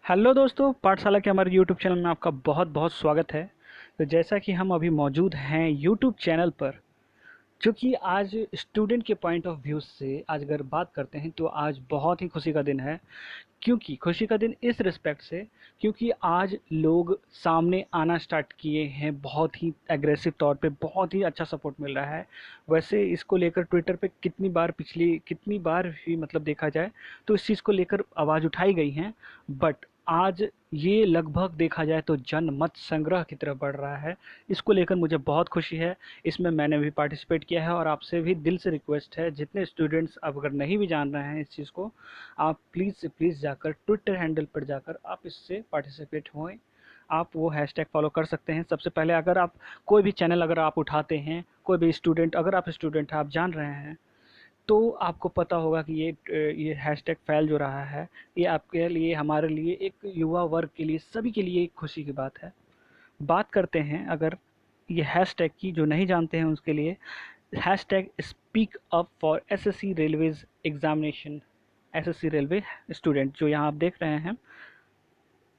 Hello दोस्तों, पाठशाला के हमारे यूट्यूब चैनल में आपका बहुत बहुत स्वागत है। तो जैसा कि हम अभी मौजूद हैं यूट्यूब चैनल पर, क्योंकि आज स्टूडेंट के पॉइंट ऑफ व्यू से आज अगर बात करते हैं तो आज बहुत ही खुशी का दिन है। क्योंकि खुशी का दिन इस रिस्पेक्ट से, क्योंकि आज लोग सामने आना स्टार्ट किए हैं, बहुत ही एग्रेसिव तौर पे बहुत ही अच्छा सपोर्ट मिल रहा है। वैसे इसको लेकर ट्विटर पे कितनी बार भी मतलब देखा जाए तो इस चीज़ को लेकर आवाज़ उठाई गई हैं। बट आज ये लगभग देखा जाए तो जनमत संग्रह की तरफ बढ़ रहा है। इसको लेकर मुझे बहुत खुशी है। इसमें मैंने भी पार्टिसिपेट किया है और आपसे भी दिल से रिक्वेस्ट है, जितने स्टूडेंट्स अब अगर नहीं भी जान रहे हैं इस चीज़ को, आप प्लीज़ से प्लीज़ जाकर ट्विटर हैंडल पर जाकर आप इससे पार्टिसिपेट होएं। आप वो हैशटैग फॉलो कर सकते हैं। सबसे पहले अगर आप कोई भी चैनल अगर आप उठाते हैं, कोई भी स्टूडेंट, अगर आप स्टूडेंट हैं, आप जान रहे हैं, तो आपको पता होगा कि ये हैशटैग फैल जो रहा है, ये आपके लिए, हमारे लिए, एक युवा वर्ग के लिए, सभी के लिए एक खुशी की बात है। बात करते हैं अगर ये हैशटैग की, जो नहीं जानते हैं उसके लिए, hashtag speak up for SSC railways examination. SSC railway student जो यहाँ आप देख रहे हैं,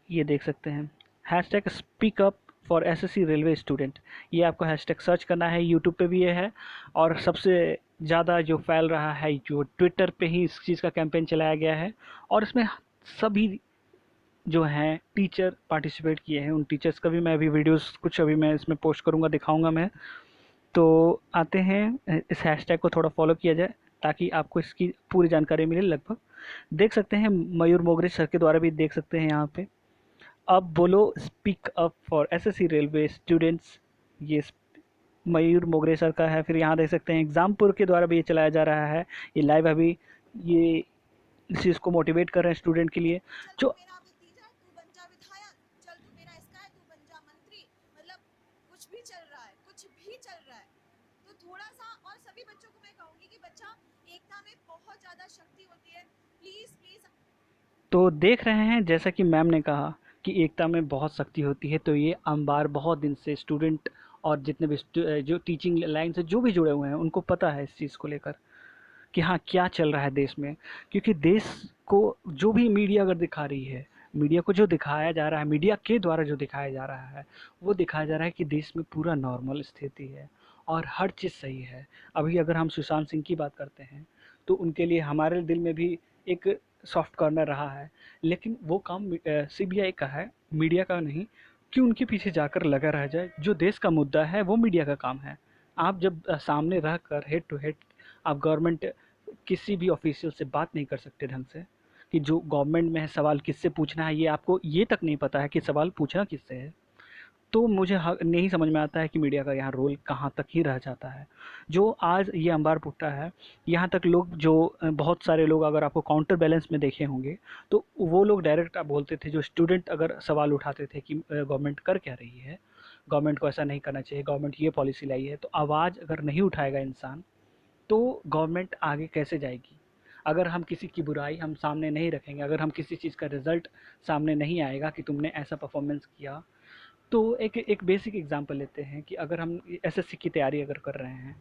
ये देख सकते हैं hashtag speak up for SSC railway student. ये आपको हैशटैग सर्च करना है, यूट्यूब पे भी ये है। और सबसे ज़्यादा जो फैल रहा है, जो ट्विटर पे ही इस चीज़ का कैंपेन चलाया गया है। और इसमें सभी जो हैं टीचर पार्टिसिपेट किए हैं, उन टीचर्स का भी मैं अभी वीडियोस कुछ अभी मैं इसमें पोस्ट करूँगा, दिखाऊंगा मैं। तो आते हैं, इस हैशटैग को थोड़ा फॉलो किया जाए ताकि आपको इसकी पूरी जानकारी मिले। लगभग देख सकते हैं मयूर मोगरे सर के द्वारा भी देख सकते हैं यहाँ पे, अब बोलो speak up for SSC railway students. ये मयूर मोगरे सर का है। फिर यहाँ देख सकते हैं एग्जामपुर के द्वारा भी ये चलाया जा रहा है, ये लाइव अभी। ये इस चीज़ को मोटिवेट कर रहे हैं स्टूडेंट के लिए। चल तू जो मेरा भतीजा तू बन जा विधायक, चल तू मेरा इसका है तू बन जा मंत्री। मतलब कुछ भी चल रहा है, कुछ भी चल रहा है। तो थोड़ा सा, और सभी बच्चों को मैं कहूंगी कि बच्चा, एकता में बहुत ज्यादा शक्ति होती है। Please please. तो देख रहे हैं, जैसा कि मैम ने कहा कि एकता में बहुत शक्ति होती है, तो ये अंबार बहुत दिन से स्टूडेंट और जितने भी जो टीचिंग लाइन से जो भी जुड़े हुए हैं उनको पता है इस चीज़ को लेकर कि हाँ क्या चल रहा है देश में। क्योंकि देश को जो भी मीडिया अगर दिखा रही है, मीडिया को जो दिखाया जा रहा है, मीडिया के द्वारा जो दिखाया जा रहा है, वो दिखाया जा रहा है कि देश में पूरा नॉर्मल स्थिति है और हर चीज़ सही है। अभी अगर हम सुशांत सिंह की बात करते हैं तो उनके लिए हमारे दिल में भी एक सॉफ्ट कॉर्नर रहा है। लेकिन वो काम सीबीआई का है, मीडिया का नहीं। कि उनके पीछे जाकर लगा रह जाए, जो देश का मुद्दा है वो मीडिया का काम है। आप जब सामने रह कर हेड टू हेड, आप गवर्नमेंट किसी भी ऑफिशियल से बात नहीं कर सकते ढंग से, कि जो गवर्नमेंट में है सवाल किससे पूछना है, ये आपको ये तक नहीं पता है कि सवाल पूछना किससे है। तो मुझे नहीं समझ में आता है कि मीडिया का यहाँ रोल कहाँ तक ही रह जाता है। जो आज ये अंबार पुट्टा है, यहाँ तक लोग जो बहुत सारे लोग अगर आपको काउंटर बैलेंस में देखे होंगे, तो वो लोग डायरेक्ट आप बोलते थे, जो स्टूडेंट अगर सवाल उठाते थे कि गवर्नमेंट कर क्या रही है, गवर्नमेंट को ऐसा नहीं करना चाहिए, गवर्नमेंट ये पॉलिसी लाई है, तो आवाज़ अगर नहीं उठाएगा इंसान, तो गवर्नमेंट आगे कैसे जाएगी। अगर हम किसी की बुराई हम सामने नहीं रखेंगे, अगर हम किसी चीज़ का रिजल्ट सामने नहीं आएगा कि तुमने ऐसा परफॉर्मेंस किया। तो एक एक बेसिक एग्जांपल लेते हैं कि अगर हम एसएससी की तैयारी अगर कर रहे हैं,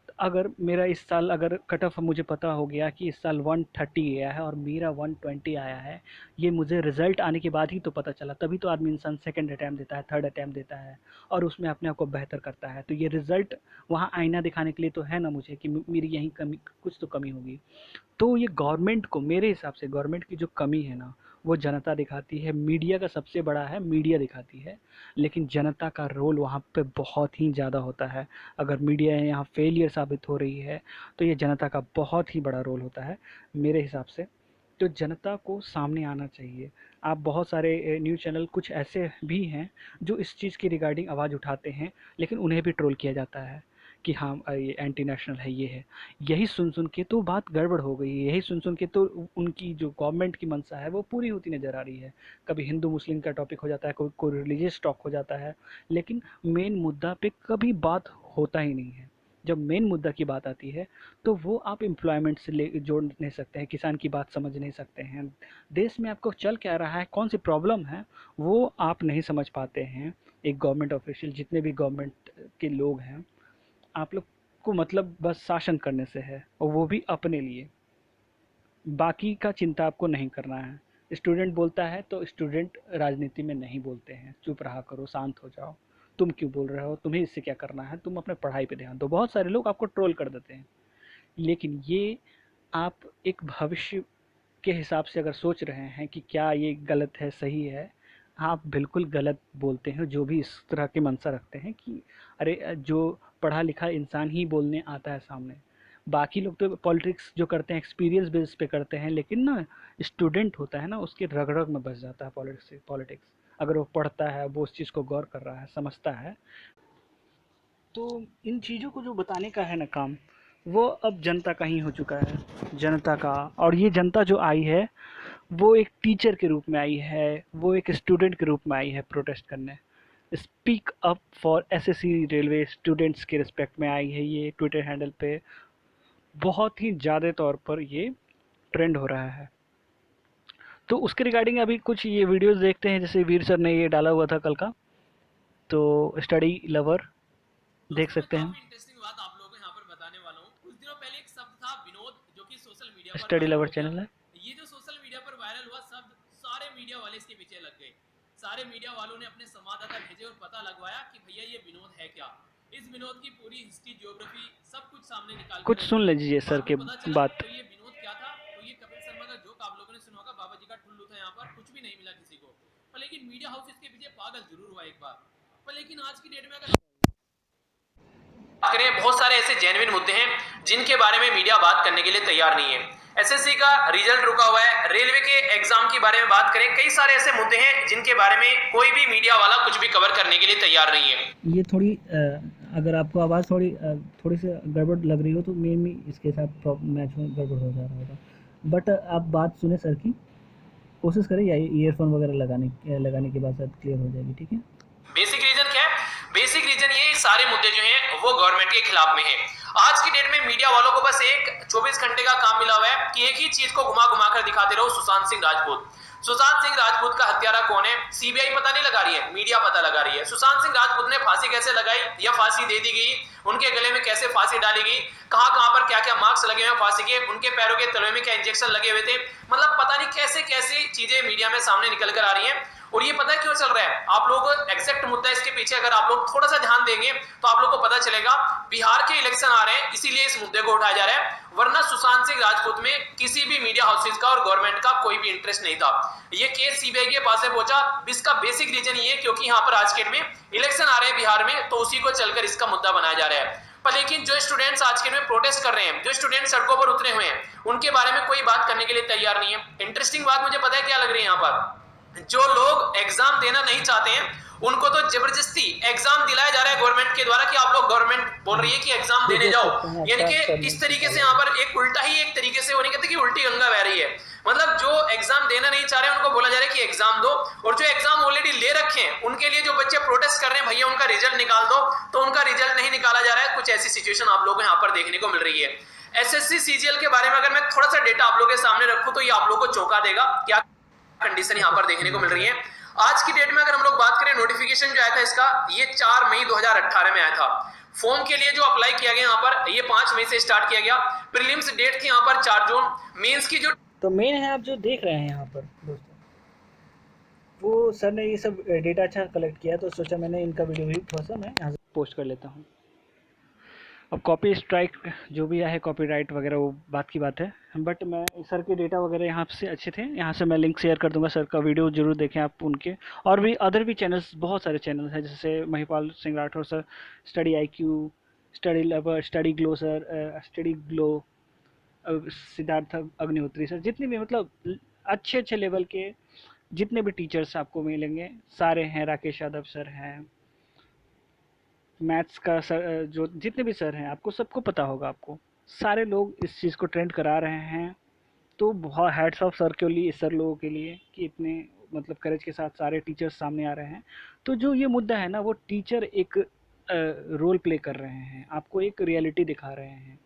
तो अगर मेरा इस साल अगर कट ऑफ मुझे पता हो गया कि इस साल 130 गया है और मेरा 120 आया है, ये मुझे रिजल्ट आने के बाद ही तो पता चला। तभी तो आदमी इंसान सेकंड अटैम्प्ट देता है, थर्ड अटैम्प्ट देता है और उसमें अपने आप को बेहतर करता है। तो ये रिजल्ट वहाँ आईना दिखाने के लिए तो है ना मुझे कि मेरी यहीं कमी, कुछ तो कमी होगी। तो ये गवर्नमेंट को, मेरे हिसाब से गवर्नमेंट की जो कमी है ना, वो जनता दिखाती है। मीडिया का सबसे बड़ा है, मीडिया दिखाती है, लेकिन जनता का रोल वहाँ पे बहुत ही ज़्यादा होता है। अगर मीडिया यहाँ फेलियर साबित हो रही है, तो ये जनता का बहुत ही बड़ा रोल होता है मेरे हिसाब से। तो जनता को सामने आना चाहिए। आप बहुत सारे न्यूज़ चैनल कुछ ऐसे भी हैं जो इस चीज़ की रिगार्डिंग आवाज़ उठाते हैं, लेकिन उन्हें भी ट्रोल किया जाता है कि हाँ ये एंटी नेशनल है, ये है। यही सुन के तो बात गड़बड़ हो गई है, यही सुन के तो उनकी जो गवर्नमेंट की मंशा है वो पूरी होती नज़र आ रही है। कभी हिंदू मुस्लिम का टॉपिक हो जाता है, कोई कोई रिलीजियस टॉक हो जाता है, लेकिन मेन मुद्दा पे कभी बात होता ही नहीं है। जब मेन मुद्दा की बात आती है, तो वो आप एम्प्लॉयमेंट से ले जोड़ नहीं सकते हैं, किसान की बात समझ नहीं सकते हैं, देश में आपको चल क्या रहा है, कौन सी प्रॉब्लम है, वो आप नहीं समझ पाते हैं। एक गवर्नमेंट ऑफिशियल, जितने भी गवर्नमेंट के लोग हैं, आप लोग को मतलब बस शासन करने से है, और वो भी अपने लिए। बाकी का चिंता आपको नहीं करना है। स्टूडेंट बोलता है तो स्टूडेंट राजनीति में नहीं बोलते हैं, चुप रहा करो, शांत हो जाओ, तुम क्यों बोल रहे हो, तुम्हें इससे क्या करना है, तुम अपने पढ़ाई पे ध्यान दो। बहुत सारे लोग आपको ट्रोल कर देते हैं। लेकिन ये आप एक भविष्य के हिसाब से अगर सोच रहे हैं कि क्या ये गलत है सही है, आप बिल्कुल गलत बोलते हैं। जो भी इस तरह की मंशा रखते हैं कि अरे जो पढ़ा लिखा इंसान ही बोलने आता है सामने, बाकी लोग तो पॉलिटिक्स जो करते हैं एक्सपीरियंस बेस पे करते हैं, लेकिन ना स्टूडेंट होता है ना, उसके रग रग में बस जाता है पॉलिटिक्स। अगर वो पढ़ता है, वो उस चीज़ को गौर कर रहा है, समझता है, तो इन चीज़ों को जो बताने का है ना काम, वो अब जनता का ही हो चुका है, जनता का। और ये जनता जो आई है, वो एक टीचर के रूप में आई है, वो एक स्टूडेंट के रूप में आई है प्रोटेस्ट करने। Speak up for SSC railway students के रिस्पेक्ट में आई है। ये ट्विटर हैंडल पे बहुत ही ज़्यादा तौर पर ये ट्रेंड हो रहा है। तो उसके रिगार्डिंग अभी कुछ ये वीडियोस देखते हैं, जैसे वीर सर ने ये डाला हुआ था कल का, तो स्टडी लवर देख दोस्तों मैं सकते हैं। काफी इंटरेस्टिंग बात आप लोगों को यहाँ पर बताने वाला हूँ। कुछ दिनों पहले एक शब्द था विनोद, जो कि सोशल मीडिया पर स्टडी वायरल लवर हो गया। चैनल है। ये जो सोशल मीडिया पर वायरल हुआ शब्द, सारे मीडिया वाले इसके पीछे लग गए। सारे मीडिया वालों ने अपने संवाददाता भेजे और पता लगवाया कि भैया ये विनोद है क्या। इस विनोद की पूरी हिस्ट्री, ज्योग्राफी सब कुछ सामने निकाल के कुछ रख सुन दी। लीजिए सर बाद के में पता चला बात। तो ये विनोद क्या था। तो ये कपिल शर्मा का जोक आप लोगों ने सुना होगा, बाबा जी का ठुल्लू था, यहाँ पर कुछ भी नहीं मिला किसी को। पर लेकिन मीडिया हाउस इसके पीछे पागल जरूर हुआ एक बार। पर लेकिन आज की डेट में अगर करें, बहुत सारे ऐसे जेन्युइन मुद्दे हैं जिनके बारे में मीडिया बात करने के लिए तैयार नहीं है। एसएससी का रिजल्ट रुका हुआ है, रेलवे के एग्जाम के बारे में बात करें, कई सारे ऐसे मुद्दे हैं जिनके बारे में कोई भी मीडिया वाला कुछ भी कवर करने के लिए तैयार नहीं है। ये थोड़ी अगर आपको आवाज़ थोड़ी सी गड़बड़ लग रही हो तो मे भी इसके साथ मैच में गड़बड़ हो जा रहा होगा। बट आप बात सुने सर की, कोशिश करें, या ईयरफोन वगैरह लगाने के बाद शायद क्लियर हो जाएगी। ठीक है। बेसिक रीजन क्या है? बेसिक रीजन ये सारे मुद्दे जो हैं वो गवर्नमेंट के खिलाफ में है। आज की डेट में मीडिया वालों को बस एक 24 घंटे का काम मिला हुआ है कि एक ही चीज को घुमा घुमा कर दिखाते रहो, सुशांत सिंह राजपूत। सुशांत सिंह राजपूत का हत्यारा कौन है? सीबीआई पता नहीं लगा रही है, मीडिया पता लगा रही है। सुशांत सिंह राजपूत ने फांसी कैसे लगाई या फांसी दे दी गई, उनके गले में कैसे फांसी डाली गई, कहां कहां पर क्या क्या मार्क्स लगे हुए फांसी के, उनके पैरों के तलवे में क्या इंजेक्शन लगे हुए थे, मतलब पता नहीं कैसे कैसे चीजें मीडिया में सामने निकल कर आ रही है। और ये पता है क्यों चल रहा है? आप लोग एग्जैक्ट मुद्दा इसके पीछे अगर आप लोग थोड़ा सा ध्यान देंगे तो आप लोग को पता चलेगा। बिहार के इलेक्शन आ रहे हैं, इसीलिए इस मुद्दे को उठाया जा रहा है, वरना सुशांत सिंह राजपूत में किसी भी मीडिया हाउसेज का और गवर्नमेंट का कोई भी इंटरेस्ट नहीं था। ये केस सीबीआई के पास पहुंचा, इसका बेसिक रीजन ये क्योंकि यहाँ पर आज के में इलेक्शन आ रहे हैं बिहार में, तो उसी को चलकर इसका मुद्दा बनाया जा रहा है। पर लेकिन जो स्टूडेंट्स आज के में प्रोटेस्ट कर रहे हैं, जो स्टूडेंट सड़कों पर उतरे हुए हैं, उनके बारे में कोई बात करने के लिए तैयार नहीं है। इंटरेस्टिंग बात मुझे पता है क्या लग रही है यहाँ पर? जो लोग एग्जाम देना नहीं चाहते हैं उनको तो जबरदस्ती एग्जाम दिलाया जा रहा है गवर्नमेंट के द्वारा कि आप लोग, गवर्नमेंट बोल रही है कि एग्जाम देने जाओ। यानी कि इस तरीके से यहाँ पर एक उल्टा ही एक तरीके से, वो नहीं कहते कि उल्टी गंगा बह रही है। मतलब जो एग्जाम देना नहीं चाह रहे हैं उनको बोला जा रहा है कि एग्जाम दो, और जो एग्जाम ऑलरेडी ले रखे हैं उनके लिए जो बच्चे प्रोटेस्ट कर रहे हैं भैया उनका रिजल्ट निकाल दो, तो उनका रिजल्ट नहीं निकाला जा रहा है। कुछ ऐसी सिचुएशन आप लोगों को यहाँ पर देखने को मिल रही है। एसएससी सीजीएल के बारे में अगर मैं थोड़ा सा डेटा आप लोगों के सामने रखूं तो ये आप लोगों को चौंका देगा क्या कंडीशन यहाँ पर देखने को मिल रही है। आज की डेट में अगर हम लोग बात करें, नोटिफिकेशन जो आया था इसका, ये 4 मई 2018 में आया था। फॉर्म के लिए जो अप्लाई किया गया यहाँ पर, ये 5 मई से स्टार्ट किया गया। प्रीलिम्स डेट थी यहाँ पर 4 जून। मेंस की जो तो मेन है, आप जो देख रहे हैं यहाँ पर दोस्तों, वो सर ने ये सब डेटा अच्छा कलेक्ट किया, तो सोचा मैंने इनका वीडियो भी थोड़ा सा मैं यहाँ से पोस्ट कर लेता हूँ। अब कॉपी स्ट्राइक जो भी आए, कॉपीराइट वगैरह वो बात की बात है, बट मैं सर के डेटा वगैरह यहाँ से अच्छे थे, यहाँ से मैं लिंक शेयर कर दूंगा। सर का वीडियो जरूर देखें आप उनके। और भी अदर भी चैनल्स, बहुत सारे चैनल हैं, जैसे Mahipal Singh Rathore sir, study IQ, study lover, study glow sir, study glow, Siddharth Agnihotri sir, जितने भी मतलब अच्छे अच्छे लेवल के जितने भी टीचर्स आपको मिलेंगे सारे हैं। राकेश यादव सर हैं, मैथ्स का सर, जो जितने भी सर हैं आपको सबको पता होगा, आपको सारे लोग इस चीज़ को ट्रेंड करा रहे हैं। तो बहुत हैट्स ऑफ सर के लिए, सर लोगों के लिए, कि इतने मतलब करेज के साथ सारे टीचर्स सामने आ रहे हैं। तो जो ये मुद्दा है ना, वो टीचर एक रोल प्ले कर रहे हैं, आपको एक रियलिटी दिखा रहे हैं।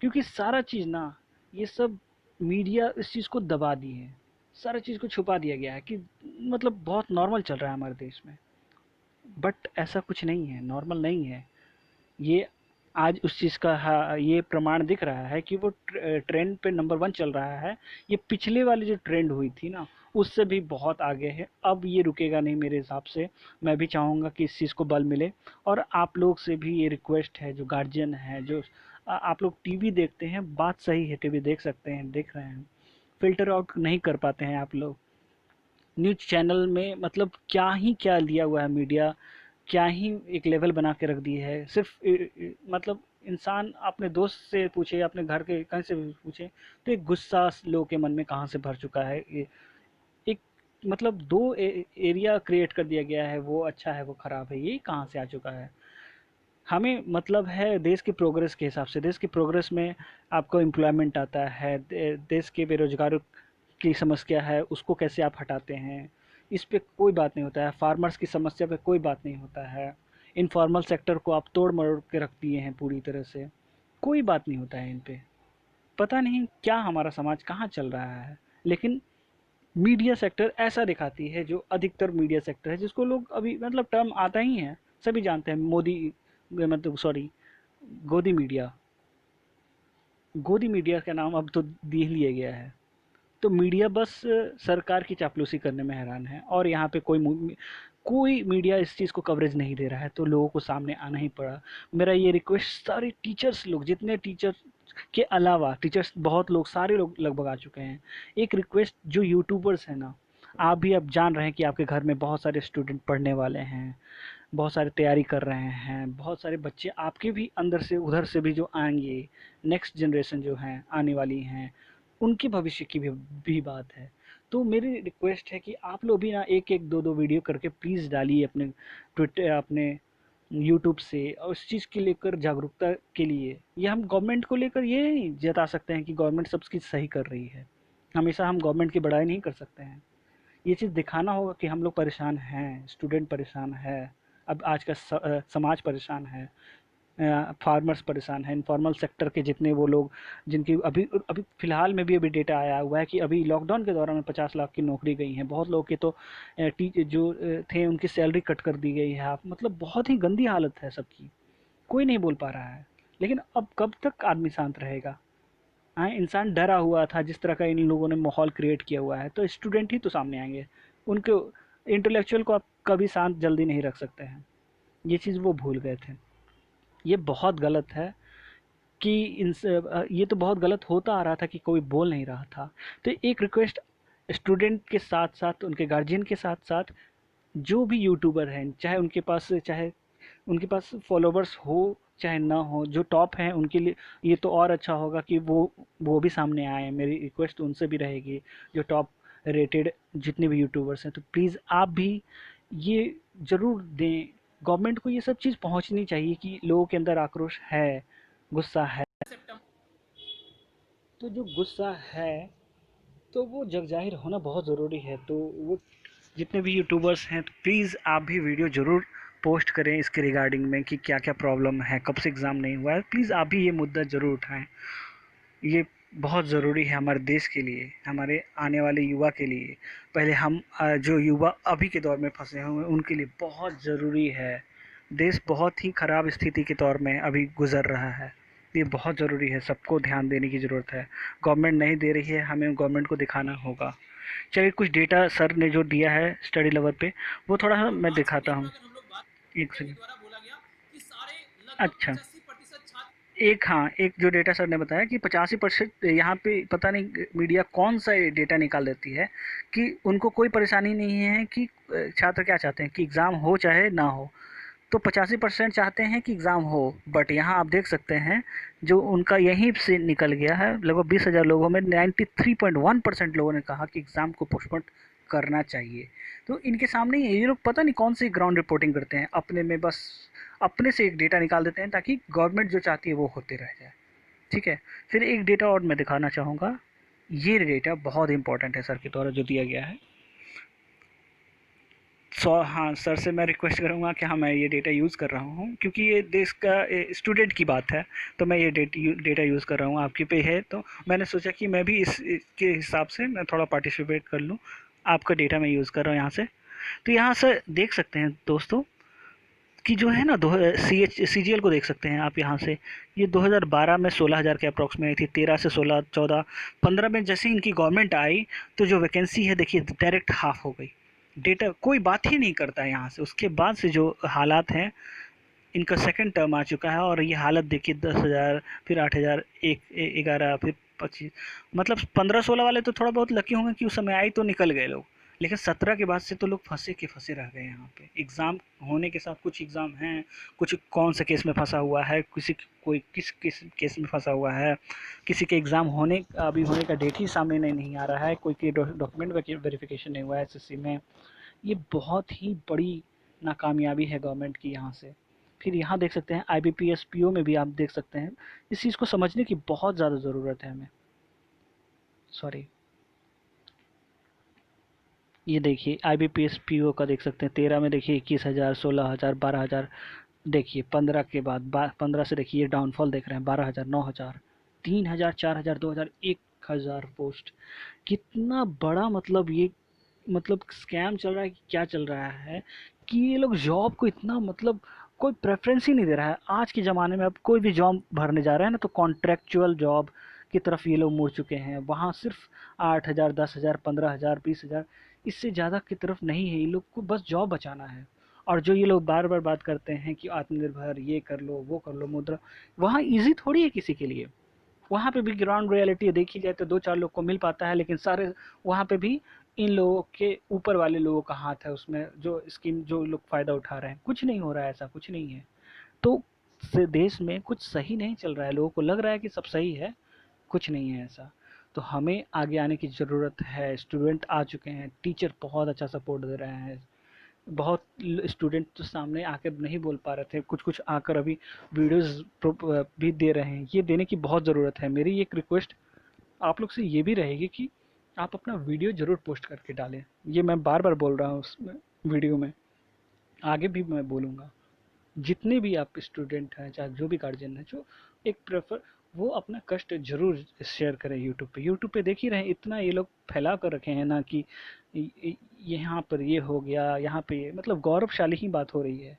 क्योंकि सारा चीज़ ना, ये सब मीडिया इस चीज़ को दबा दी है, सारा चीज़ को छुपा दिया गया है कि मतलब बहुत नॉर्मल चल रहा है हमारे देश में। बट ऐसा कुछ नहीं है, नॉर्मल नहीं है ये। आज उस चीज़ का ये प्रमाण दिख रहा है कि वो ट्रेंड पे नंबर 1 चल रहा है। ये पिछले वाली जो ट्रेंड हुई थी ना, उससे भी बहुत आगे है। अब ये रुकेगा नहीं मेरे हिसाब से। मैं भी चाहूँगा कि इस चीज़ को बल मिले। और आप लोग से भी ये रिक्वेस्ट है, जो गार्जियन है, जो आप लोग टीवी देखते हैं, बात सही है, टीवी देख सकते हैं, देख रहे हैं, फ़िल्टर आउट नहीं कर पाते हैं आप लोग। न्यूज़ चैनल में मतलब क्या ही क्या लिया हुआ है मीडिया, क्या ही एक लेवल बना के रख दी है। सिर्फ मतलब इंसान अपने दोस्त से पूछे, अपने घर के कहीं से भी पूछे, तो एक गुस्सा लोगों के मन में कहाँ से भर चुका है। ये एक मतलब दो एरिया क्रिएट कर दिया गया है, वो अच्छा है वो खराब है, ये कहाँ से आ चुका है। हमें मतलब है देश की प्रोग्रेस के हिसाब से, देश की प्रोग्रेस में आपको एम्प्लॉयमेंट आता है, देश के बेरोजगारों की समस्या है उसको कैसे आप हटाते हैं, इस पे कोई बात नहीं होता है। फार्मर्स की समस्या पे कोई बात नहीं होता है। इनफॉर्मल सेक्टर को आप तोड़ मरोड़ के रख दिए हैं पूरी तरह से, कोई बात नहीं होता है इन पे। पता नहीं क्या हमारा समाज कहाँ चल रहा है। लेकिन मीडिया सेक्टर ऐसा दिखाती है, जो अधिकतर मीडिया सेक्टर है जिसको लोग अभी मतलब टर्म आता ही है, सभी जानते हैं, मोदी मतलब सॉरी, गोदी मीडिया। गोदी मीडिया का नाम अब तो दे लिया गया है। तो मीडिया बस सरकार की चापलूसी करने में हैरान है, और यहाँ पे कोई मीडिया इस चीज़ को कवरेज नहीं दे रहा है, तो लोगों को सामने आना ही पड़ा। मेरा ये रिक्वेस्ट सारे टीचर्स लोग, जितने टीचर के अलावा टीचर्स बहुत लोग, सारे लोग लगभग आ चुके हैं, एक रिक्वेस्ट, जो यूट्यूबर्स हैं ना, आप भी अब जान रहे हैं कि आपके घर में बहुत सारे स्टूडेंट पढ़ने वाले हैं, बहुत सारे तैयारी कर रहे हैं, बहुत सारे बच्चे आपके भी अंदर से उधर से भी जो आएंगे, नेक्स्ट जनरेशन जो हैं आने वाली हैं, उनके भविष्य की भी बात है। तो मेरी रिक्वेस्ट है कि आप लोग भी ना एक एक दो दो वीडियो करके प्लीज़ डालिए अपने ट्विटर, अपने यूट्यूब से, और उस चीज़ के लेकर जागरूकता के लिए। ये हम गवर्नमेंट को लेकर ये नहीं जता सकते हैं कि गवर्नमेंट सब चीज़ सही कर रही है। हमेशा हम गवर्नमेंट की बड़ाई नहीं कर सकते हैं। ये चीज़ दिखाना होगा कि हम लोग परेशान हैं, स्टूडेंट परेशान है, अब आज का समाज परेशान है, फार्मर्स परेशान हैं, इनफॉर्मल सेक्टर के जितने वो लोग, जिनकी अभी अभी फ़िलहाल में भी अभी डेटा आया हुआ है कि अभी लॉकडाउन के दौरान 50 लाख की नौकरी गई हैं। बहुत लोग के तो जो थे उनकी सैलरी कट कर दी गई है। आप मतलब बहुत ही गंदी हालत है सबकी, कोई नहीं बोल पा रहा है। लेकिन अब कब तक आदमी शांत रहेगा? हाँ, इंसान डरा हुआ था जिस तरह का इन लोगों ने माहौल क्रिएट किया हुआ है, तो स्टूडेंट ही तो सामने आएंगे। उनके इंटेलेक्चुअल को आप कभी शांत जल्दी नहीं रख सकते हैं। ये चीज़ वो भूल गए थे। ये बहुत गलत है कि ये तो बहुत गलत होता आ रहा था कि कोई बोल नहीं रहा था। तो एक रिक्वेस्ट, स्टूडेंट के साथ साथ उनके गार्जियन के साथ साथ जो भी यूट्यूबर हैं, चाहे उनके पास फॉलोवर्स हो चाहे ना हो, जो टॉप हैं उनके लिए ये तो और अच्छा होगा कि वो भी सामने आए। मेरी रिक्वेस्ट उनसे भी रहेगी, जो टॉप रेटेड जितने भी यूट्यूबर्स हैं, तो प्लीज़ आप भी ये ज़रूर दें। गवर्नमेंट को ये सब चीज़ पहुंचनी चाहिए कि लोगों के अंदर आक्रोश है, गुस्सा है। तो जो गुस्सा है तो वो जग जाहिर होना बहुत ज़रूरी है। तो वो जितने भी यूट्यूबर्स हैं, तो प्लीज़ आप भी वीडियो ज़रूर पोस्ट करें इसके रिगार्डिंग में कि क्या क्या प्रॉब्लम है, कब से एग्ज़ाम नहीं हुआ है। प्लीज़ आप भी ये मुद्दा ज़रूर उठाएं। ये बहुत ज़रूरी है हमारे देश के लिए, हमारे आने वाले युवा के लिए। पहले हम जो युवा अभी के दौर में फंसे हुए हैं उनके लिए बहुत ज़रूरी है। देश बहुत ही ख़राब स्थिति के दौर में अभी गुज़र रहा है। ये बहुत ज़रूरी है, सबको ध्यान देने की ज़रूरत है। गवर्नमेंट नहीं दे रही है, हमें गवर्नमेंट को दिखाना होगा। चलिए, कुछ डेटा सर ने जो दिया है स्टडी लेवल पे, वो थोड़ा सा मैं दिखाता हूँ। एक सेकंड। अच्छा, एक हाँ, एक जो डेटा सर ने बताया कि 85% यहाँ पे पता नहीं मीडिया कौन सा डेटा निकाल देती है कि उनको कोई परेशानी नहीं है कि छात्र क्या चाहते हैं कि एग्ज़ाम हो चाहे ना हो। तो 85% चाहते हैं कि एग्ज़ाम हो, बट यहाँ आप देख सकते हैं जो उनका यहीं से निकल गया है। लगभग 20,000 लोगों में 93.1% लोगों ने कहा कि एग्ज़ाम को पोस्टपोन करना चाहिए। तो इनके सामने ये लोग पता नहीं कौन सी ग्राउंड रिपोर्टिंग करते हैं, अपने में बस अपने से एक डेटा निकाल देते हैं ताकि गवर्नमेंट जो चाहती है वो होते रह जाए। ठीक है, फिर एक डेटा और मैं दिखाना चाहूँगा। ये डेटा बहुत इंपॉर्टेंट है सर के द्वारा जो दिया गया है। हाँ, सर से मैं रिक्वेस्ट करूँगा कि हाँ, मैं ये डेटा यूज़ कर रहा हूँ क्योंकि ये देश का स्टूडेंट की बात है, तो मैं ये डेटा यूज़ कर रहा हूँ। आपके पे है तो मैंने सोचा कि मैं भी इसके हिसाब से मैं थोड़ा पार्टिसिपेट कर लूँ। आपका डेटा मैं यूज़ कर रहा हूँ यहाँ से। तो यहाँ से देख सकते हैं दोस्तों इसकी जो है ना CGL को देख सकते हैं आप यहाँ से। ये 2012 में 16,000 के अप्रॉक्स में आई थी, 13 से 16, 14, 15 में जैसे इनकी गवर्नमेंट आई तो जो वैकेंसी है देखिए डायरेक्ट हाफ हो गई। डेटा कोई बात ही नहीं करता है यहाँ से। उसके बाद से जो हालात हैं, इनका सेकंड टर्म आ चुका है और ये हालत देखिए 10,000, फिर 8,000, 11, फिर 25, मतलब 15-16 वाले तो थोड़ा बहुत लकी होंगे कि उस समय आई तो निकल गए लोग, लेकिन 17 के बाद से तो लोग फंसे के फंसे रह गए यहाँ पे। एग्ज़ाम होने के साथ कुछ एग्ज़ाम हैं, कुछ कौन से केस में फंसा हुआ है, कोई किस किस केस में फंसा हुआ है, किसी के एग्ज़ाम अभी होने का डेट ही सामने नहीं आ रहा है, कोई के डॉक्यूमेंट वेरिफिकेशन नहीं हुआ है SSC में। ये बहुत ही बड़ी नाकामयाबी है गवर्नमेंट की यहाँ से। फिर यहाँ देख सकते हैं IBPS PO में भी आप देख सकते हैं। इस चीज़ को समझने की बहुत ज़्यादा ज़रूरत है हमें। सॉरी, ये देखिए IBPS PO का देख सकते हैं। 13 में देखिए 21,000, 16,000, 12,000। देखिए 15 के बाद 15 से देखिए ये डाउनफॉल देख रहे हैं, 12,000, 9,000, 3,000, 4,000, 2,000, 1,000 पोस्ट। कितना बड़ा मतलब ये मतलब स्कैम चल रहा है कि क्या चल रहा है कि ये लोग जॉब को इतना मतलब कोई प्रेफरेंस ही नहीं दे रहा है। आज के ज़माने में अब कोई भी जॉब भरने जा रहा है ना तो कॉन्ट्रैक्चुअल जॉब की तरफ ये लोग मुड़ चुके हैं। वहाँ सिर्फ 8,000, 10,000, 15,000, 20,000, इससे ज़्यादा की तरफ नहीं है। ये लोग को बस जॉब बचाना है। और जो ये लोग बार बार बात करते हैं कि आत्मनिर्भर, ये कर लो, वो कर लो, मुद्रा, वहाँ ईजी थोड़ी है किसी के लिए। वहाँ पे भी ग्राउंड रियलिटी देखी जाए तो 2-4 लोग को मिल पाता है, लेकिन सारे वहाँ पे भी इन लोगों के ऊपर वाले लोगों का हाथ है उसमें, जो स्कीम जो लोग फ़ायदा उठा रहे हैं। कुछ नहीं हो रहा है, ऐसा कुछ नहीं है। तो देश में कुछ सही नहीं चल रहा है, लोगों को लग रहा है कि सब सही है, कुछ नहीं है ऐसा। तो हमें आगे आने की ज़रूरत है। स्टूडेंट आ चुके हैं, टीचर बहुत अच्छा सपोर्ट दे रहे हैं। बहुत स्टूडेंट तो सामने आकर नहीं बोल पा रहे थे, कुछ कुछ आकर अभी वीडियोस भी दे रहे हैं। ये देने की बहुत ज़रूरत है। मेरी एक रिक्वेस्ट आप लोग से ये भी रहेगी कि आप अपना वीडियो ज़रूर पोस्ट करके डालें। ये मैं बार बार बोल रहा हूँ उसमें, वीडियो में, आगे भी मैं बोलूँगा। जितने भी आप स्टूडेंट हैं, चाहे जो भी गार्जियन है, जो एक प्रेफर वो अपना कष्ट जरूर शेयर करें यूट्यूब पे। यूट्यूब पे देख ही रहे हैं, इतना ये लोग फैला कर रखे हैं ना कि यहाँ पर ये हो गया, यहाँ पे ये, मतलब गौरवशाली ही बात हो रही है।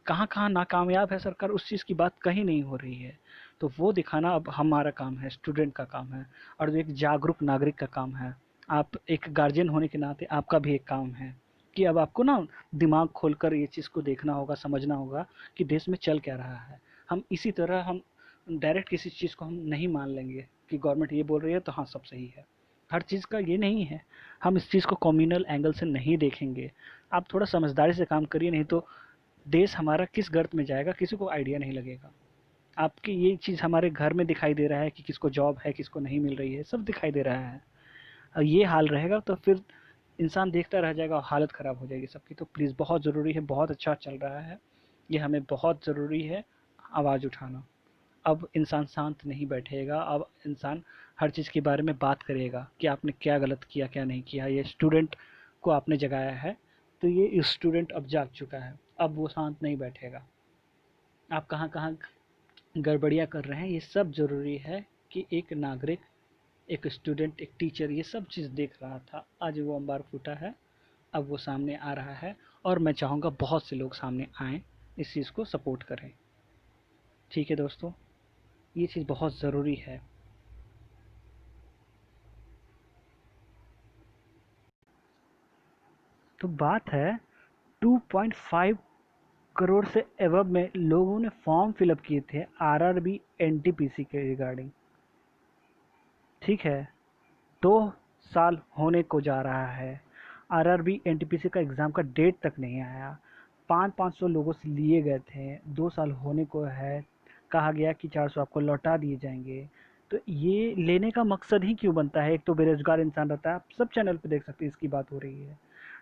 कहाँ कहाँ नाकामयाब है सरकार, उस चीज़ की बात कहीं नहीं हो रही है। तो वो दिखाना अब हमारा काम है, स्टूडेंट का काम है, और जो एक जागरूक नागरिक का काम है। आप एक गार्जियन होने के नाते आपका भी एक काम है कि अब आपको ना दिमाग खोलकर ये चीज़ को देखना होगा, समझना होगा कि देश में चल क्या रहा है। हम इसी तरह हम डायरेक्ट किसी चीज़ को हम नहीं मान लेंगे कि गवर्नमेंट ये बोल रही है तो हाँ सब सही है। हर चीज़ का ये नहीं है। हम इस चीज़ को कम्युनल एंगल से नहीं देखेंगे। आप थोड़ा समझदारी से काम करिए, नहीं तो देश हमारा किस गर्त में जाएगा किसी को आइडिया नहीं लगेगा। आपकी ये चीज़ हमारे घर में दिखाई दे रहा है कि किसको जॉब है, किसको नहीं मिल रही है, सब दिखाई दे रहा है। और ये हाल रहेगा तो फिर इंसान देखता रह जाएगा और हालत ख़राब हो जाएगी सबकी। तो प्लीज़ बहुत ज़रूरी है, बहुत अच्छा चल रहा है, ये हमें बहुत ज़रूरी है आवाज़ उठाना। अब इंसान शांत नहीं बैठेगा, अब इंसान हर चीज़ के बारे में बात करेगा कि आपने क्या गलत किया, क्या नहीं किया। ये स्टूडेंट को आपने जगाया है, तो ये स्टूडेंट अब जाग चुका है, अब वो शांत नहीं बैठेगा। आप कहाँ कहाँ गड़बड़ियाँ कर रहे हैं, ये सब ज़रूरी है कि एक नागरिक, एक स्टूडेंट, एक टीचर ये सब चीज़ देख रहा था। आज वो अंबार फूटा है, अब वो सामने आ रहा है, और मैं चाहूँगा बहुत से लोग सामने आएँ, इस चीज़ को सपोर्ट करें। ठीक है दोस्तों, ये चीज़ बहुत ज़रूरी है। तो बात है 2.5 करोड़ से एबव में लोगों ने फॉर्म फिलअप किए थे RRB NTPC के रिगार्डिंग। ठीक है, 2 साल होने को जा रहा है, RRB NTPC का एग्ज़ाम का डेट तक नहीं आया। 500 लोगों से लिए गए थे, 2 साल होने को है, कहा गया कि 400 आपको लौटा दिए जाएंगे। तो ये लेने का मकसद ही क्यों बनता है? एक तो बेरोजगार इंसान रहता है, आप सब चैनल पे देख सकते हैं इसकी बात हो रही है।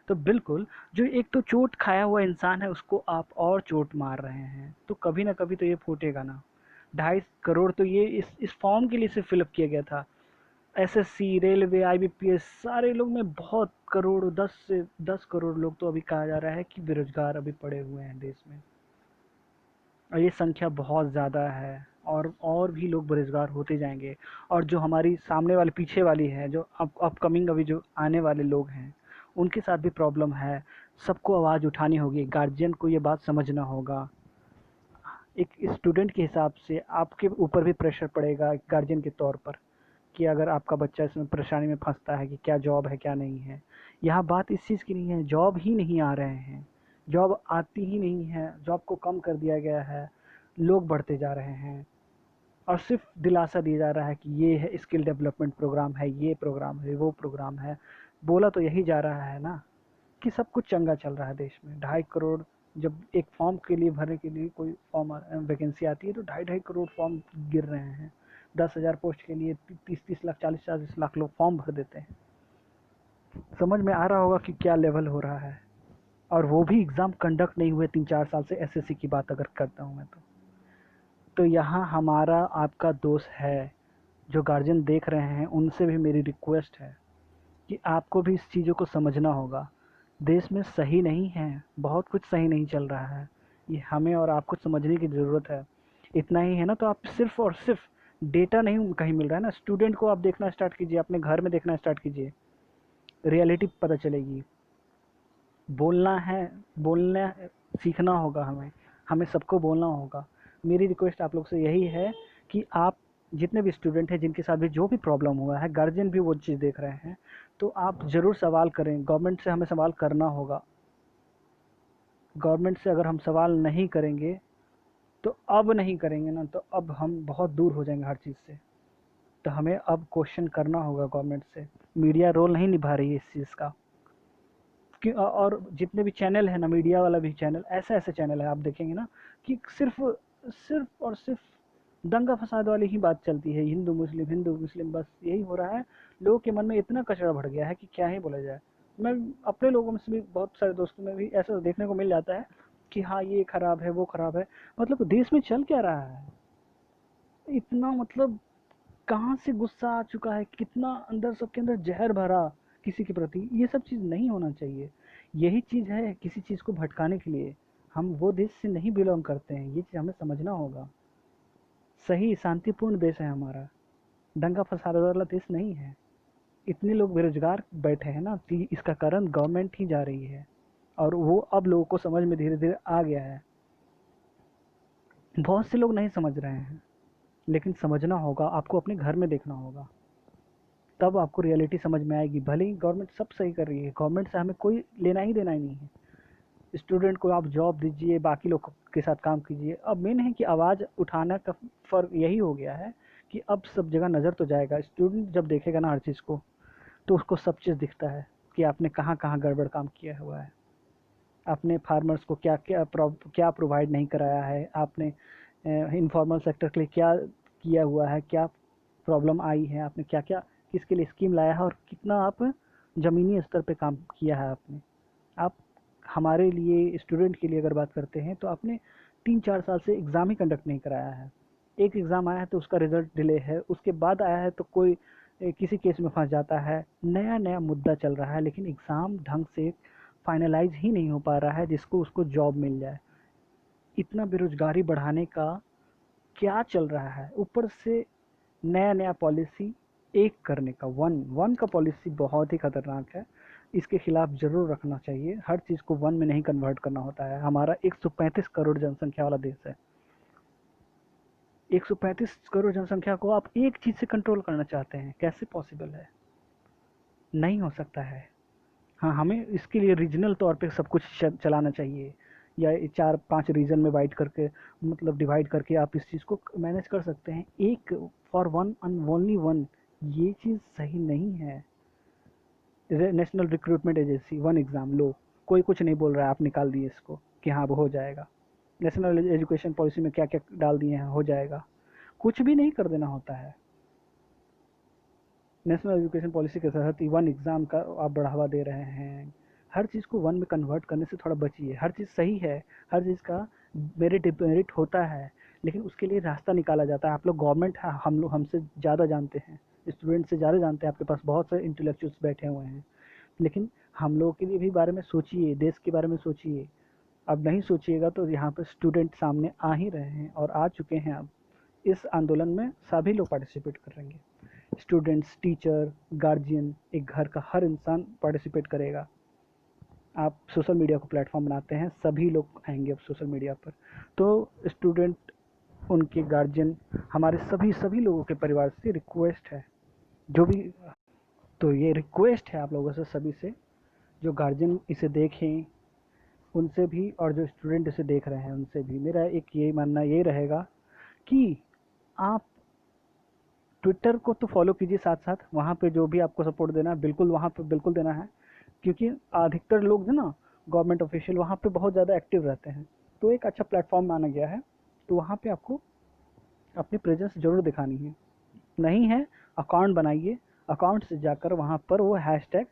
तो बिल्कुल, जो एक तो चोट खाया हुआ इंसान है उसको आप और चोट मार रहे हैं, तो कभी ना कभी तो ये फूटेगा ना। 2.5 करोड़ तो ये इस फॉर्म के लिए सिर्फ फिलअप किया गया था। SSC, रेलवे, IBPS सारे लोग में बहुत करोड़, 10 करोड़ लोग तो अभी कहा जा रहा है कि बेरोजगार अभी पड़े हुए हैं देश में, और ये संख्या बहुत ज़्यादा है, और भी लोग बेरोजगार होते जाएंगे। और जो हमारी सामने वाली पीछे वाली है, जो अपकमिंग अभी जो आने वाले लोग हैं, उनके साथ भी प्रॉब्लम है, सबको आवाज़ उठानी होगी, गार्जियन को ये बात समझना होगा। एक स्टूडेंट के हिसाब से आपके ऊपर भी प्रेशर पड़ेगा गार्जियन के तौर पर, कि अगर आपका बच्चा इसमें परेशानी में फंसता है कि क्या जॉब है क्या नहीं है। यहाँ बात इस चीज़ की नहीं है, जॉब ही नहीं आ रहे हैं, जॉब आती ही नहीं है, जॉब को कम कर दिया गया है, लोग बढ़ते जा रहे हैं और सिर्फ दिलासा दिया जा रहा है कि ये है स्किल डेवलपमेंट प्रोग्राम है, ये प्रोग्राम है, वो प्रोग्राम है। बोला तो यही जा रहा है ना कि सब कुछ चंगा चल रहा है देश में। 2.5 करोड़, जब एक फॉर्म के लिए भरने के लिए कोई फॉर्म वैकेंसी आती है तो 2.5 करोड़ फॉर्म गिर रहे हैं। 10,000 पोस्ट के लिए 30-30 लाख 40-40 लाख लोग फॉर्म भर देते हैं। समझ में आ रहा होगा कि क्या लेवल हो रहा है। और वो भी एग्ज़ाम कंडक्ट नहीं हुए 3-4 साल से। एसएससी की बात अगर करता हूँ मैं तो यहाँ हमारा आपका दोष है। जो गार्जियन देख रहे हैं उनसे भी मेरी रिक्वेस्ट है कि आपको भी इस चीज़ों को समझना होगा। देश में सही नहीं है, बहुत कुछ सही नहीं चल रहा है, ये हमें और आपको समझने की ज़रूरत है। इतना ही है ना, तो आप सिर्फ़ और सिर्फ डेटा नहीं कहीं मिल रहा है ना, स्टूडेंट को आप देखना स्टार्ट कीजिए, अपने घर में देखना स्टार्ट कीजिए, रियलिटी पता चलेगी। बोलना है, बोलना सीखना होगा हमें सबको बोलना होगा। मेरी रिक्वेस्ट आप लोग से यही है कि आप जितने भी स्टूडेंट हैं जिनके साथ भी जो भी प्रॉब्लम हुआ है, गार्जियन भी वो चीज़ देख रहे हैं, तो आप ज़रूर सवाल करें। गवर्नमेंट से हमें सवाल करना होगा। गवर्नमेंट से अगर हम सवाल नहीं करेंगे तो अब नहीं करेंगे ना, तो अब हम बहुत दूर हो जाएंगे हर चीज़ से। तो हमें अब क्वेश्चन करना होगा गवर्नमेंट से। मीडिया रोल नहीं निभा रही है इस चीज़ का। और जितने भी चैनल है ना, मीडिया वाला भी चैनल, ऐसे ऐसे चैनल है आप देखेंगे ना कि सिर्फ सिर्फ और सिर्फ दंगा फसाद वाली ही बात चलती है। हिंदू मुस्लिम बस यही हो रहा है। लोगों के मन में इतना कचरा भर गया है कि क्या ही बोला जाए। मैं अपने लोगों में से भी, बहुत सारे दोस्तों में भी ऐसा देखने को मिल जाता है कि हाँ ये खराब है, वो खराब है। मतलब देश में चल क्या रहा है, इतना मतलब कहाँ से गुस्सा आ चुका है, कितना अंदर सबके अंदर जहर भरा किसी के प्रति। ये सब चीज़ नहीं होना चाहिए। यही चीज़ है किसी चीज़ को भटकाने के लिए। हम वो देश से नहीं बिलोंग करते हैं, ये चीज़ हमें समझना होगा। सही शांतिपूर्ण देश है हमारा, दंगा फसाद वाला देश नहीं है। इतने लोग बेरोजगार बैठे हैं ना, कि इसका कारण गवर्नमेंट ही जा रही है। और वो अब लोगों को समझ में धीरे धीरे आ गया है। बहुत से लोग नहीं समझ रहे हैं, लेकिन समझना होगा। आपको अपने घर में देखना होगा, तब आपको रियलिटी समझ में आएगी। भले ही गवर्नमेंट सब सही कर रही है, गवर्नमेंट से हमें कोई लेना ही देना ही नहीं है। स्टूडेंट को आप जॉब दीजिए, बाकी लोग के साथ काम कीजिए। अब मेन है कि आवाज़ उठाना का फ़र्क यही हो गया है कि अब सब जगह नज़र तो जाएगा। स्टूडेंट जब देखेगा ना हर चीज़ को, तो उसको सब चीज़ दिखता है कि आपने कहाँ कहाँ गड़बड़ काम किया हुआ है। आपने फार्मर्स को क्या क्या प्रोवाइड नहीं कराया है, आपने इनफॉर्मल सेक्टर के लिए क्या किया हुआ है, क्या प्रॉब्लम आई है, आपने क्या क्या किसके लिए स्कीम लाया है, और कितना आप ज़मीनी स्तर पे काम किया है आपने। आप हमारे लिए, स्टूडेंट के लिए अगर बात करते हैं, तो आपने 3-4 साल से एग्ज़ाम ही कंडक्ट नहीं कराया है। एक एग्ज़ाम आया है तो उसका रिज़ल्ट डिले है, उसके बाद आया है तो कोई किसी केस में फंस जाता है। नया नया मुद्दा चल रहा है, लेकिन एग्ज़ाम ढंग से फाइनलाइज ही नहीं हो पा रहा है जिसको उसको जॉब मिल जाए। इतना बेरोजगारी बढ़ाने का क्या चल रहा है, ऊपर से नया नया पॉलिसी एक करने का। वन का पॉलिसी बहुत ही खतरनाक है, इसके खिलाफ ज़रूर रखना चाहिए। हर चीज़ को वन में नहीं कन्वर्ट करना होता है। हमारा 135 करोड़ जनसंख्या वाला देश है। 135 करोड़ जनसंख्या को आप एक चीज़ से कंट्रोल करना चाहते हैं, कैसे पॉसिबल है? नहीं हो सकता है। हाँ, हमें इसके लिए रीजनल तौर पे सब कुछ चलाना चाहिए, या 4-5 रीजन में वाइड करके, मतलब डिवाइड करके आप इस चीज़ को मैनेज कर सकते हैं। एक for one and only one, ये चीज़ सही नहीं है। National recruitment agency, one exam लो, कोई कुछ नहीं बोल रहा है, आप निकाल दिए इसको कि हाँ वो हो जाएगा। नेशनल एजुकेशन पॉलिसी में क्या क्या डाल दिए हैं, हो जाएगा। कुछ भी नहीं कर देना होता है। नेशनल एजुकेशन पॉलिसी के तहत वन एग्ज़ाम का आप बढ़ावा दे रहे हैं। हर चीज़ को वन में कन्वर्ट करने से थोड़ा बचिए। हर चीज़ सही है, हर चीज़ का मेरिट डिमेरिट होता है, लेकिन उसके लिए रास्ता निकाला जाता है। आप लोग गवर्नमेंट है, हम लोग हमसे ज़्यादा जानते हैं, स्टूडेंट से ज़्यादा जानते हैं। आपके पास बहुत सारे इंटेलेक्चुअल्स बैठे हुए हैं, लेकिन हम लोगों के लिए भी बारे में सोचिए, देश के बारे में सोचिए। अब नहीं सोचिएगा तो यहाँ पर स्टूडेंट सामने आ ही रहे हैं और आ चुके हैं। अब इस आंदोलन में सभी लोग पार्टिसिपेट करेंगे। स्टूडेंट्स, टीचर, गार्जियन, एक घर का हर इंसान पार्टिसिपेट करेगा। आप सोशल मीडिया को प्लेटफॉर्म बनाते हैं, सभी लोग आएंगे अब सोशल मीडिया पर। तो स्टूडेंट, उनके गार्जियन, हमारे सभी सभी लोगों के परिवार से रिक्वेस्ट है, जो भी, तो ये रिक्वेस्ट है आप लोगों से सभी से, जो गार्जियन इसे देखें उनसे भी, और जो स्टूडेंट इसे देख रहे हैं उनसे भी मेरा एक ये मानना ये रहेगा कि आप ट्विटर को तो फॉलो कीजिए, साथ साथ वहाँ पे जो भी आपको सपोर्ट देना है बिल्कुल वहाँ पे बिल्कुल देना है, क्योंकि अधिकतर लोग जो ना गवर्नमेंट ऑफिशियल वहाँ पे बहुत ज़्यादा एक्टिव रहते हैं, तो एक अच्छा प्लेटफॉर्म माना गया है, तो वहाँ पे आपको अपनी प्रेजेंस ज़रूर दिखानी है। नहीं है, अकाउंट बनाइए, अकाउंट से जाकर वहाँ पर वो hashtag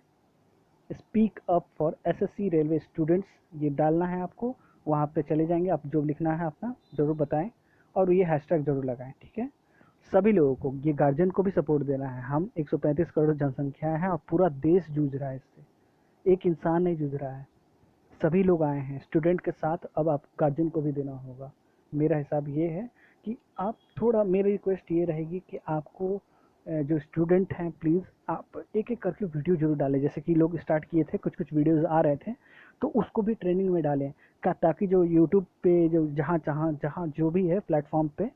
speak up for SSC railway students ये डालना है आपको, वहाँ पे चले जाएंगे, आप जो लिखना है अपना ज़रूर बताएं, और ये हैशटैग ज़रूर लगाएं, ठीक है। सभी लोगों को, ये गार्जियन को भी सपोर्ट देना है। हम 135 करोड़ जनसंख्या है और पूरा देश जूझ रहा है इससे, एक इंसान नहीं जूझ रहा है, सभी लोग आए हैं स्टूडेंट के साथ, अब आप गार्जियन को भी देना होगा। मेरा हिसाब ये है कि आप थोड़ा, मेरी रिक्वेस्ट ये रहेगी कि आपको जो स्टूडेंट हैं प्लीज़ आप एक एक करके वीडियो जरूर डालें, जैसे कि लोग स्टार्ट किए थे, कुछ कुछ वीडियोज़ आ रहे थे, तो उसको भी ट्रेनिंग में डालें, ताकि जो यूट्यूब पे जो जहाँ जहाँ जहाँ जो भी है प्लेटफॉर्म पे,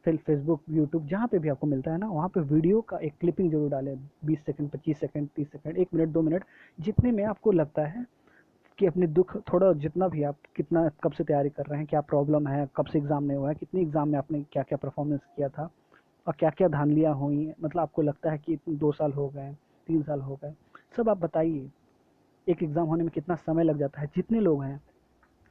फिर फेसबुक, यूट्यूब, जहाँ पे भी आपको मिलता है ना, वहाँ पे वीडियो का एक क्लिपिंग जरूर डालें, 20 second, 25 second, 30 second, 1 minute, 2 minute, जितने में आपको लगता है कि अपने दुख थोड़ा, जितना भी आप कितना कब से तैयारी कर रहे हैं, क्या प्रॉब्लम है, कब से एग्ज़ाम नहीं हुआ है, कितने एग्ज़ाम में आपने क्या क्या परफॉर्मेंस किया था, और क्या क्या धांधलियाँ हुई, मतलब आपको लगता है कि 2 साल हो गए, 3 साल हो गए, सब आप बताइए। एक एग्ज़ाम होने में कितना समय लग जाता है, जितने लोग हैं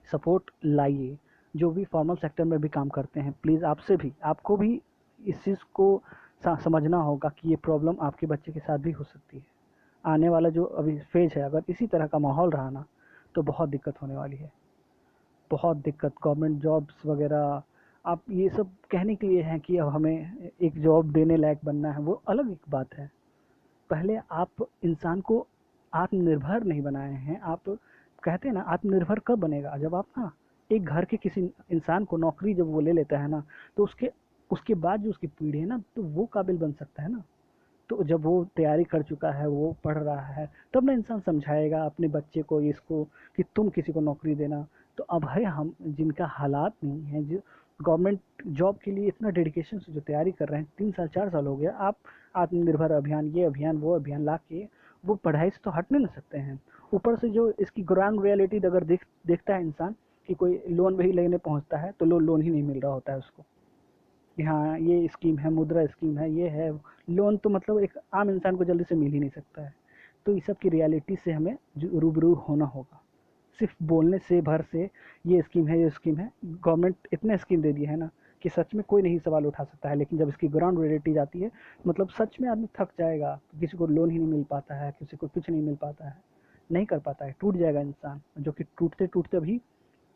सपोर्ट लाइए, जो भी फॉर्मल सेक्टर में भी काम करते हैं, प्लीज़ आपसे भी, आपको भी इस चीज़ को समझना होगा कि ये प्रॉब्लम आपके बच्चे के साथ भी हो सकती है। आने वाला जो अभी फेज है, अगर इसी तरह का माहौल रहा ना, तो बहुत दिक्कत होने वाली है, बहुत दिक्कत। गवर्नमेंट जॉब्स वगैरह, आप ये सब कहने के लिए हैं कि अब हमें एक जॉब देने लायक बनना है, वो अलग एक बात है। पहले आप इंसान को आत्मनिर्भर नहीं बनाए हैं आप। कहते हैं ना, आत्मनिर्भर कब बनेगा, जब आप ना एक घर के किसी इंसान को नौकरी जब वो ले लेता है ना, तो उसके उसके बाद जो उसकी पीढ़ी है ना, तो वो काबिल बन सकता है ना। तो जब वो तैयारी कर चुका है, वो पढ़ रहा है, तब ना इंसान समझाएगा अपने बच्चे को इसको, कि तुम किसी को नौकरी देना। तो अब है, हम जिनका हालात नहीं है, जो गवर्नमेंट जॉब के लिए इतना डेडिकेशन से जो तैयारी कर रहे हैं, 3 साल 4 साल हो गया, आप आत्मनिर्भर अभियान, ये अभियान, वो अभियान ला के वो पढ़ाई से तो हट नहीं ना सकते हैं। ऊपर से जो इसकी ग्राउंड रियलिटी अगर देखता है इंसान, कि कोई लोन भी लेने पहुंचता है तो लोन ही नहीं मिल रहा होता है उसको, कि हाँ ये स्कीम है, मुद्रा स्कीम है, ये है लोन, तो मतलब एक आम इंसान को जल्दी से मिल ही नहीं सकता है। तो इस सब की रियलिटी से हमें रूबरू होना होगा। सिर्फ बोलने से भर से ये स्कीम है, ये स्कीम है, गवर्नमेंट इतने स्कीम दे दी है ना, कि सच में कोई नहीं सवाल उठा सकता है, लेकिन जब इसकी ग्राउंड रियलिटी जाती है, मतलब सच में आदमी थक जाएगा, किसी को लोन ही नहीं मिल पाता है, किसी को कुछ नहीं मिल पाता है, नहीं कर पाता है, टूट जाएगा इंसान, जो कि टूटते टूटते अभी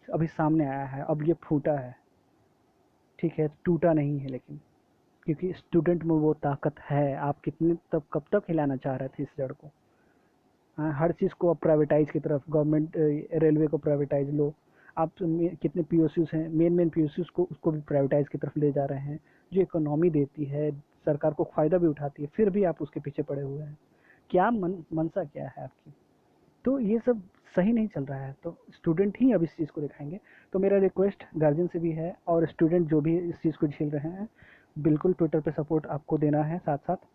अभी सामने आया है, अब ये फूटा है, ठीक है, टूटा नहीं है, लेकिन क्योंकि स्टूडेंट में वो ताकत है। आप कितने तब कब तक हिलाना चाह रहे थे इस जड़ को। हाँ, हर चीज़ को अब प्राइवेटाइज की तरफ, गवर्नमेंट रेलवे को प्राइवेटाइज लो, आप कितने पीओसीज हैं, मेन मेन पीओसीज को, उसको भी प्राइवेटाइज की तरफ ले जा रहे हैं, जो इकोनॉमी देती है, सरकार को फ़ायदा भी उठाती है, फिर भी आप उसके पीछे पड़े हुए हैं। क्या मनसा क्या है आपकी। तो ये सब सही नहीं चल रहा है, तो स्टूडेंट ही अब इस चीज़ को दिखाएंगे। तो मेरा रिक्वेस्ट गार्जियन से भी है, और स्टूडेंट जो भी इस चीज़ को झेल रहे हैं, बिल्कुल ट्विटर पे सपोर्ट आपको देना है। साथ साथ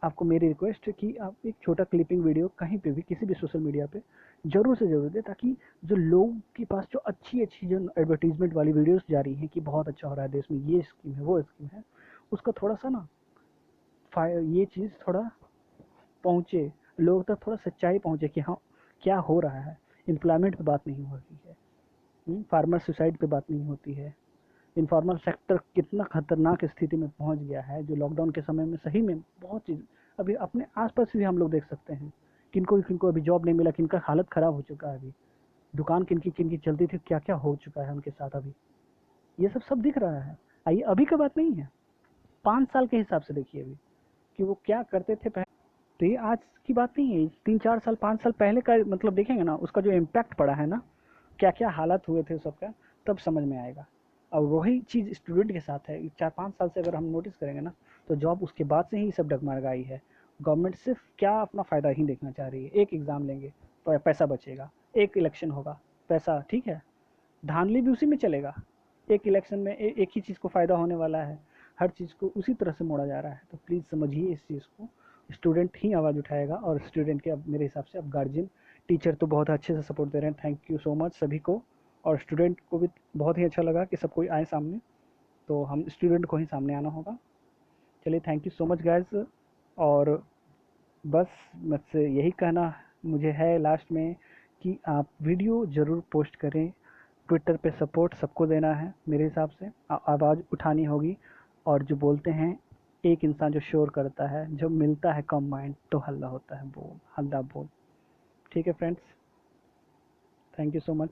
आपको मेरी रिक्वेस्ट है कि आप एक छोटा क्लिपिंग वीडियो कहीं पे भी, किसी भी सोशल मीडिया पे ज़रूर से ज़रूर दें, ताकि जो लोग के पास जो अच्छी अच्छी जो एडवर्टीजमेंट वाली वीडियोस जा रही हैं कि बहुत अच्छा हो रहा है देश में, ये स्कीम है, वो स्कीम है, उसका थोड़ा सा ना ये चीज़ थोड़ा पहुँचे, लोगों तक थोड़ा सच्चाई पहुँचे कि हाँ क्या हो रहा है। एम्प्लॉयमेंट पे बात नहीं हो रही है, फार्मर सुसाइड पे बात नहीं होती है, इनफॉर्मल सेक्टर कितना खतरनाक स्थिति में पहुंच गया है, जो लॉकडाउन के समय में सही में बहुत चीज़, अभी अपने आसपास भी हम लोग देख सकते हैं, किनको किनको अभी जॉब नहीं मिला, किनका हालत ख़राब हो चुका है, अभी दुकान किनकी किनकी चलती थी, क्या क्या हो चुका है उनके साथ अभी, ये सब दिख रहा है। आइए, अभी का बात नहीं है, 5 साल के हिसाब से देखिए अभी, कि वो क्या करते थे पहले। तो ये आज की बात नहीं है, 3 4 साल 5 साल पहले का मतलब देखेंगे ना, उसका जो इम्पैक्ट पड़ा है ना, क्या क्या हालात हुए थे सबका, तब समझ में आएगा। और वही चीज़ स्टूडेंट के साथ है, 4 5 साल से अगर हम नोटिस करेंगे ना, तो जॉब उसके बाद से ही सब डगमगाई है। गवर्नमेंट सिर्फ क्या अपना फ़ायदा ही देखना चाह रही है, एक एग्ज़ाम लेंगे, पैसा बचेगा, एक इलेक्शन होगा, पैसा ठीक है, धांधली भी उसी में चलेगा। एक इलेक्शन में एक ही चीज़ को फ़ायदा होने वाला है, हर चीज़ को उसी तरह से मोड़ा जा रहा है। तो प्लीज़ समझिए इस चीज़ को। स्टूडेंट ही आवाज़ उठाएगा, और स्टूडेंट के अब मेरे हिसाब से अब गार्जियन, टीचर तो बहुत अच्छे से सपोर्ट दे रहे हैं। थैंक यू सो मच सभी को, और स्टूडेंट को भी बहुत ही अच्छा लगा कि सब कोई आए सामने, तो हम स्टूडेंट को ही सामने आना होगा। चलिए, thank you so much guys. और बस मुझसे यही कहना मुझे है लास्ट में कि आप वीडियो ज़रूर पोस्ट करें। ट्विटर पे सपोर्ट सबको देना है मेरे हिसाब से, आवाज़ उठानी होगी। और जो बोलते हैं, एक इंसान जो शोर करता है, जब मिलता है कम माइंड तो हल्ला होता है बोल, हल्ला बोल। ठीक है friends, thank you so much.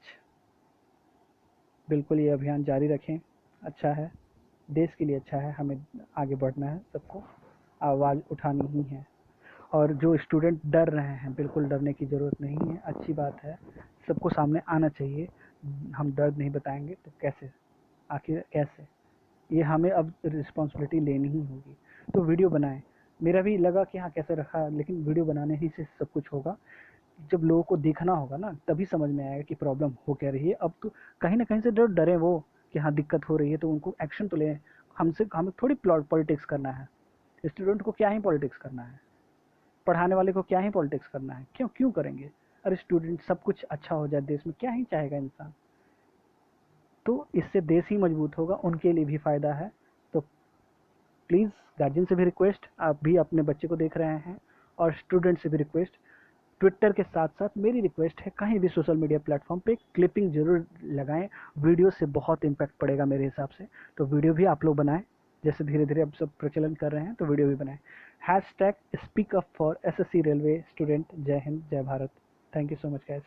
बिल्कुल ये अभियान जारी रखें, अच्छा है, देश के लिए अच्छा है, हमें आगे बढ़ना है, सबको आवाज़ उठानी ही है। और जो स्टूडेंट डर रहे हैं, बिल्कुल डरने की ज़रूरत नहीं है, अच्छी बात है, सबको सामने आना चाहिए। हम दर्द नहीं बताएंगे तो कैसे, आखिर कैसे, ये हमें अब रिस्पॉन्सिबिलिटी लेनी ही होगी। तो वीडियो बनाएं। मेरा भी लगा कि हाँ कैसे रखा, लेकिन वीडियो बनाने ही से सब कुछ होगा। जब लोगों को देखना होगा ना, तभी समझ में आएगा कि प्रॉब्लम हो क्या रही है। अब तो कहीं ना कहीं से डरे वो कि हाँ दिक्कत हो रही है, तो उनको एक्शन तो लें। हमें थोड़ी पॉलिटिक्स करना है, स्टूडेंट को क्या ही पॉलिटिक्स करना है, पढ़ाने वाले को क्या ही पॉलिटिक्स करना है, क्यों क्यों करेंगे। अरे स्टूडेंट, सब कुछ अच्छा हो जाए देश में, क्या ही चाहेगा इंसान। तो इससे देश ही मजबूत होगा, उनके लिए भी फ़ायदा है। तो प्लीज़ गार्जियन से भी रिक्वेस्ट, आप भी अपने बच्चे को देख रहे हैं, और स्टूडेंट से भी रिक्वेस्ट, ट्विटर के साथ साथ मेरी रिक्वेस्ट है, कहीं भी सोशल मीडिया प्लेटफॉर्म पे क्लिपिंग ज़रूर लगाएं। वीडियो से बहुत इम्पैक्ट पड़ेगा मेरे हिसाब से। तो वीडियो भी आप लोग बनाएं, जैसे धीरे धीरे अब सब प्रचलन कर रहे हैं, तो वीडियो भी बनाएं। Hashtag speak up for SSC railway student. जय हिंद, जय Bharat. Thank you so much guys.